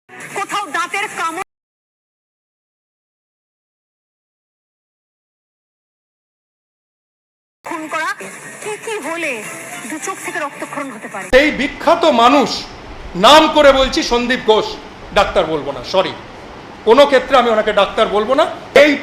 কোথাও দাঁতের কামড় খুন করা, কি কি হলে দু চোখ থেকে রক্তক্ষরণ হতে পারে। এই বিখ্যাত মানুষ, নাম করে বলছি সন্দীপ ঘোষ, ডাক্তার বলবো না, সরি, কোনো ক্ষেত্রে আমি ওনাকে ডাক্তার বলবো না। এই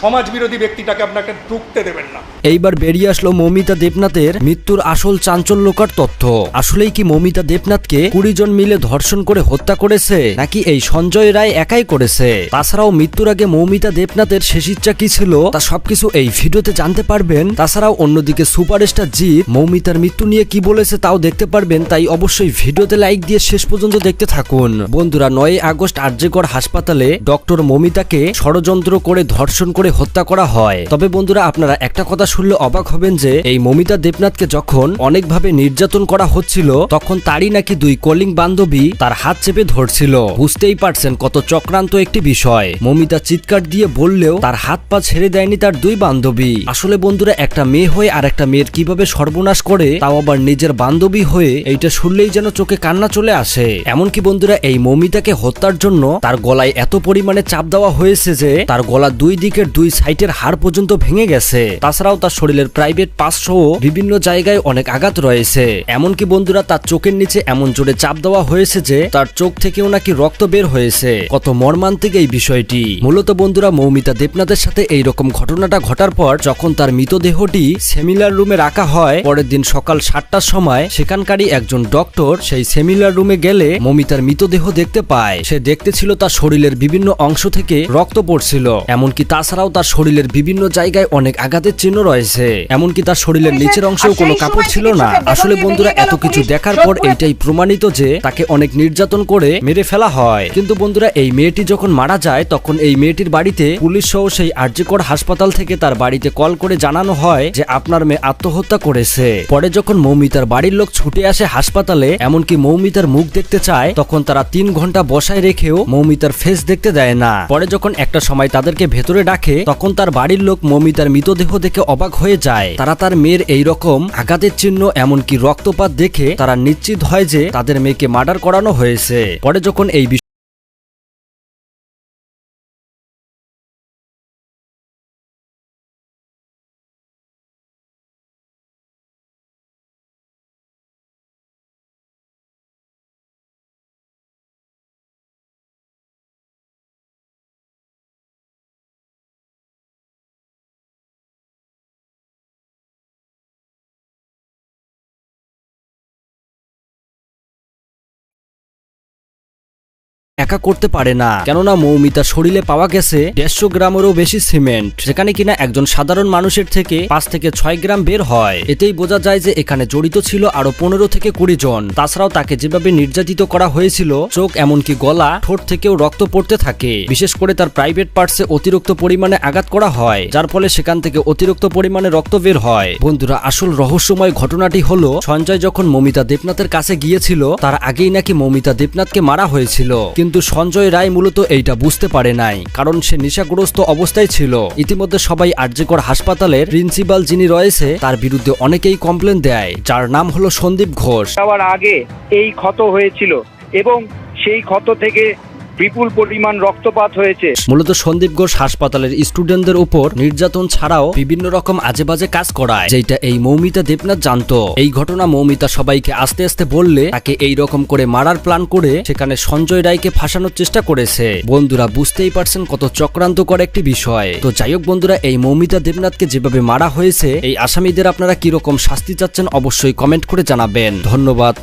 সমাজ বিরোধী ব্যক্তিটাকে আপনাকে ঢুকতে দেবেন না। এইবার বেরিয়ে আসলো মৌমিতা দেবনাথের মৃত্যুর আসল চাঞ্চল্যকর তথ্য। আসলেই কি মৌমিতা দেবনাথকে 20 জন মিলে ধর্ষণ করে হত্যা করেছে, নাকি এই সঞ্জয় রায় একাই করেছে? তাছাড়াও মৃত্যুর আগে মৌমিতা দেবনাথের শেষ ইচ্ছা কি ছিল তা সবকিছু এই ভিডিওতে জানতে পারবেন। তাছাড়াও অন্যদিকে সুপারস্টার জিৎ মৌমিতার মৃত্যু নিয়ে কি বলেছে তাও দেখতে পারবেন। তাই অবশ্যই ভিডিওতে লাইক দিয়ে শেষ পর্যন্ত দেখতে থাকুন। বন্ধুরা, 9 আগস্ট আরজেগড় হাসপাতালে ডক্টর মৌমিতাকে ষড়যন্ত্র করে ধর্ষণ করে হত্যা করা হয়। তবে বন্ধুরা, আপনারা একটা কথা শুনলে অবাক হবেন যে এই মৌমিতা দেবনাথকে যখন অনেকভাবে নির্যাতন করা হচ্ছিল তখন তারই নাকি 2 কলিং বান্ধবী তার হাত চেপে ধরছিল। বুঝতেই পারছেন কত চক্রান্ত একটি বিষয়। মৌমিতা চিৎকার দিয়ে বললেও তার হাত পা ছেড়ে দেয়নি তার 2 বান্ধবী। আসলে বন্ধুরা, একটা মেয়ে হয়ে আর একটা মেয়ের কিভাবে সর্বনাশ করে, তাও আবার নিজের বান্ধবী হয়ে, এইটা শুনলেই যেন চোখে কান্না চলে আসে। এমনকি বন্ধুরা, এই মৌমিতাকে হত্যার জন্য তার গলায় এত পরিমাণে চাপ দেওয়া হয়েছে যে তার গলা 2 দিকের 2 সাইডের হাড় পর্যন্ত ভেঙে গেছে। তাছাড়াও তার শরীরের প্রাইভেট পার্ট সহ বিভিন্ন জায়গায় অনেক আঘাত রয়েছে। এমনকি বন্ধুরা, তার চোখের নিচে এমন জোরে চাপ দেওয়া হয়েছে যে তার চোখ থেকেও নাকি রক্ত বের হয়েছে। কত মর্মান্তিক এই বিষয়টি। মূলত বন্ধুরা, মৌমিতা দেবনাথের সাথে এইরকম ঘটনাটা ঘটার পর যখন তার মৃতদেহটি সেমিনার রুমে রাখা হয়, পরের দিন সকাল 7টার সময় সেখানকারই একজন ডক্টর সেই সেমিনার রুমে গেলে মৌমিতার মৃতদেহ দেখতে পায়। সে দেখতে ছিল তার শরীরের বিভিন্ন অংশ থেকে রক্ত পড়ছিল। এমনকি তাছাড়াও তার শরীরের বিভিন্ন জায়গায় অনেক আঘাতের চিহ্ন রয়েছে। এমনকি তার শরীরের নিচের অংশেও কোনো কাপড় ছিল না। আসলে বন্ধুরা, এত কিছু দেখার পর এইটাই প্রমাণিত যে তাকে অনেক নির্যাতন করে মেরে ফেলা হয়। কিন্তু বন্ধুরা, এই মেয়েটি যখন মারা যায় তখন এই মেয়েটির বাড়িতে পুলিশ সহ সেই আরজিকর হাসপাতাল থেকে তার বাড়িতে কল করে জানানো হয় যে আপনার মেয়ে আত্মহত্যা করেছে। পরে যখন মৌমিতার বাড়ির লোক ছুটে আসে হাসপাতালে, এমনকি মৌমিতার মুখ দেখতে চায়, তখন তারা 3 ঘন্টা বসায় রেখেও মৌমিতার ফেস দেখতে দেয় না। পরে যখন একটা সময় তাদেরকে ভেতরে ডাকে তখন তার বাড়ির লোক মৌমিতার মৃতদেহ দেখে অবাক হয়ে যায়। তারা তার মেয়ের এই রকম আঘাতের চিহ্ন এমনকি রক্তপাত দেখে তারা নিশ্চিত হয় যে তাদের মেয়েকে মার্ডার করানো হয়েছে। পরে যখন এই একা করতে পারে না, কেননা মৌমিতার শরীরে পাওয়া গেছে 150 গ্রামেরও বেশি সিমেন্ট, যেখানে কিনা একজন সাধারণ মানুষের থেকে 5 থেকে 6 গ্রাম বের হয়। এতেই বোঝা যায় যে এখানে জড়িত ছিল আরো 15 থেকে 20 জন। তাছাড়াও তাকে যেভাবে নির্যাতিত করা হয়েছিল, চোখ এমনকি গলা, ঠোঁট থেকেও রক্ত পড়তে থাকে। বিশেষ করে তার প্রাইভেট পার্টসে অতিরিক্ত পরিমাণে আঘাত করা হয়, যার ফলে সেখান থেকে অতিরিক্ত পরিমাণে রক্ত বের হয়। বন্ধুরা, আসল রহস্যময় ঘটনাটি হলো সঞ্জয় যখন মৌমিতা দেবনাথের কাছে গিয়েছিল তার আগেই নাকি মৌমিতা দেবনাথকে মারা হয়েছিল। কিন্তু সঞ্জয় রায় মূলত এইটা বুঝতে পারে নাই, কারণ সে নেশাগ্রস্ত অবস্থায় ছিল। ইতিমধ্যে সবাই আরজিকর হাসপাতালের প্রিন্সিপাল যিনি রয়েছে তার বিরুদ্ধে অনেকেই কমপ্লেন দেয়, যার নাম হলো সন্দীপ ঘোষ। যাওয়ার আগে এই ক্ষত হয়েছিল এবং সেই ক্ষত থেকে বিপুল পরিমাণ রক্তপাত হয়েছে। মূলত সন্দীপ ঘোষ হাসপাতালের স্টুডেন্টদের উপর নির্যাতন ছাড়াও বিভিন্ন রকম আজে বাজে কাজ করায়, যেটা এই মৌমিতা দেবনাথ জানতো। এই ঘটনা মৌমিতা সবাইকে আস্তে আস্তে বললে তাকে এই রকম করে মারার প্ল্যান করে সেখানে সঞ্জয় রায়কে ফাঁসানোর চেষ্টা করেছে। বন্ধুরা, বুঝতেই পারছেন কত চক্রান্তকর একটি বিষয়। তো যাই হোক বন্ধুরা, এই মৌমিতা দেবনাথকে যেভাবে মারা হয়েছে, এই আসামিদের আপনারা কিরকম শাস্তি চাচ্ছেন অবশ্যই কমেন্ট করে জানাবেন। ধন্যবাদ।